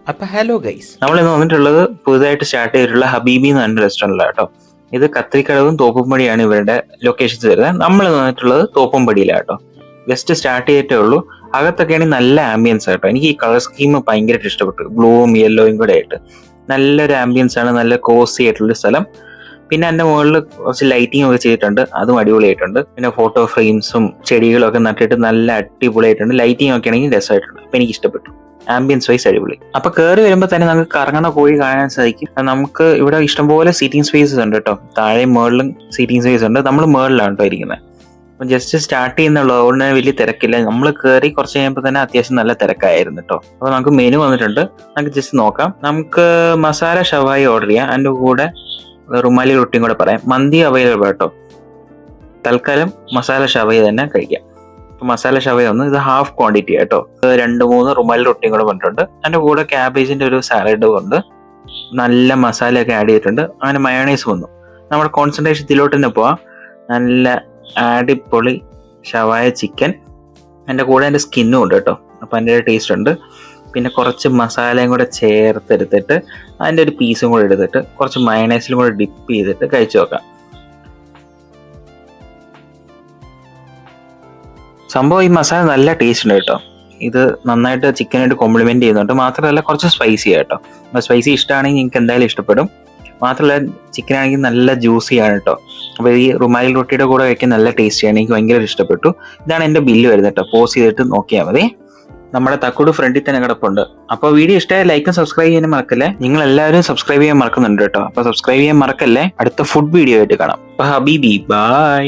അപ്പോൾ hello guys, നമ്മളിന്ന് വന്നിട്ടുള്ളത് പുതുതായിട്ട് സ്റ്റാർട്ട് ചെയ്തിട്ടുള്ള ഹബീബി എന്ന് പറഞ്ഞ റെസ്റ്റോറൻറ്റിലാണ് കേട്ടോ. ഇത് കത്തിരിക്കടവും തോപ്പുംപടിയാണ് ഇവരുടെ ലൊക്കേഷൻസ് വരുന്നത്. നമ്മൾ വന്നിട്ടുള്ളത് തോപ്പുംപടിയിലാണ് കേട്ടോ. ജസ്റ്റ് സ്റ്റാർട്ട് ചെയ്തിട്ടേ ഉള്ളൂ. അകത്തൊക്കെയാണെങ്കിൽ നല്ല ആംബിയൻസ് കേട്ടോ. എനിക്ക് ഈ കളർ സ്കീം ഭയങ്കരമായിട്ട് ഇഷ്ടപ്പെട്ടു. ബ്ലൂവും യെല്ലോയും കൂടെ ആയിട്ട് നല്ലൊരു ആംബിയൻസ് ആണ്, നല്ല കോസി ആയിട്ടുള്ള സ്ഥലം. പിന്നെ എൻ്റെ മുകളിൽ കുറച്ച് ലൈറ്റിംഗ് ഒക്കെ ചെയ്തിട്ടുണ്ട്, അതും അടിപൊളിയായിട്ടുണ്ട്. പിന്നെ ഫോട്ടോ ഫ്രെയിംസും ചെടികളും ഒക്കെ നട്ടിട്ട് നല്ല അടിപൊളിയായിട്ടുണ്ട്. ലൈറ്റിംഗ് ഒക്കെ ആണെങ്കിൽ രസമായിട്ടുണ്ട്. അപ്പം എനിക്ക് ഇഷ്ടപ്പെട്ടു. ആംബിയൻസ് വൈസ് അടിപൊളി. അപ്പൊ കയറി വരുമ്പോൾ തന്നെ നമുക്ക് കറങ്ങണ കോഴി കാണാൻ സാധിക്കും. നമുക്ക് ഇവിടെ ഇഷ്ടംപോലെ സീറ്റിംഗ് സ്പേസസ് ഉണ്ട് കേട്ടോ. താഴെയും മുകളിലും സീറ്റിംഗ് സ്പേസ് ഉണ്ട്. നമ്മൾ മുകളിലാണ് കേട്ടോ ഇരിക്കുന്നത്. അപ്പം ജസ്റ്റ് സ്റ്റാർട്ട് ചെയ്യുന്നുള്ളൂ, അതുകൊണ്ട് വലിയ തിരക്കില്ല. നമ്മൾ കയറി കുറച്ച് കഴിയുമ്പോൾ തന്നെ അത്യാവശ്യം നല്ല തിരക്കായിരുന്നു കേട്ടോ. അപ്പോൾ നമുക്ക് മെനു വന്നിട്ടുണ്ട്, നമുക്ക് ജസ്റ്റ് നോക്കാം. നമുക്ക് മസാല ഷവായി ഓർഡർ ചെയ്യാം. അതിൻ്റെ കൂടെ റുമാലി റൊട്ടിയും കൂടെ പറയാം. മന്തി അവൈലബിൾ കേട്ടോ. തൽക്കാലം മസാല ഷവായി തന്നെ കഴിക്കാം. മസാല ഷവായി ഒന്ന്, ഇത് ഹാഫ് ക്വാണ്ടിറ്റി കേട്ടോ. 2-3 റുമാലി റൊട്ടിയും കൂടെ വന്നിട്ടുണ്ട്. അതിൻ്റെ കൂടെ ക്യാബേജിൻ്റെ ഒരു സാലഡും ഉണ്ട്. നല്ല മസാലയൊക്കെ ആഡ് ചെയ്തിട്ടുണ്ട്. അങ്ങനെ മയോണൈസ് വന്നു. നമ്മുടെ കോൺസെൻട്രേഷൻ ഇതിലോട്ട് തന്നെ പോവാം. നല്ല അടിപൊളി ഷവായ ചിക്കൻ. അതിൻ്റെ കൂടെ അതിൻ്റെ സ്കിന്നും ഉണ്ട് കേട്ടോ. അപ്പം അതിൻ്റെ ടേസ്റ്റ് ഉണ്ട്. പിന്നെ കുറച്ച് മസാലയും കൂടെ ചേർത്തെടുത്തിട്ട് അതിൻ്റെ ഒരു പീസും കൂടെ എടുത്തിട്ട് കുറച്ച് മയോണൈസിലും കൂടെ ഡിപ്പ് ചെയ്തിട്ട് കഴിച്ചു നോക്കാം. സംഭവം ഈ മസാല നല്ല ടേസ്റ്റ് ഉണ്ട് കേട്ടോ. ഇത് നന്നായിട്ട് ചിക്കനായിട്ട് കോംപ്ലിമെന്റ് ചെയ്യുന്നുണ്ട്. മാത്രമല്ല കുറച്ച് സ്പൈസി കേട്ടോ. സ്പൈസി ഇഷ്ടമാണെങ്കിൽ നിങ്ങൾക്ക് എന്തായാലും ഇഷ്ടപ്പെടും. മാത്രമല്ല ചിക്കൻ ആണെങ്കിൽ നല്ല ജ്യൂസിയാണ് കേട്ടോ. അപ്പോൾ ഈ റുമാലി റൊട്ടിയുടെ കൂടെ കഴിക്കാൻ നല്ല ടേസ്റ്റിയാണ്. എനിക്ക് ഭയങ്കര ഇഷ്ടപ്പെട്ടു. ഇതാണ് എൻ്റെ ബില്ല് വരുന്നത് കേട്ടോ. പോസ് ചെയ്തിട്ട് നോക്കിയാൽ മതി. നമ്മുടെ തക്കുട് ഫ്രണ്ടിൽ തന്നെ കിടപ്പുണ്ട്. അപ്പോൾ വീഡിയോ ഇഷ്ടമായ ലൈക്കും സബ്സ്ക്രൈബ് ചെയ്യാനും മറക്കല്ലേ. നിങ്ങൾ എല്ലാവരും സബ്സ്ക്രൈബ് ചെയ്യാൻ മറക്കുന്നുണ്ട് കേട്ടോ. അപ്പോൾ സബ്സ്ക്രൈബ് ചെയ്യാൻ മറക്കല്ലേ. അടുത്ത ഫുഡ് വീഡിയോ ആയിട്ട് കാണാം. അപ്പോൾ ഹബീബി ബൈ.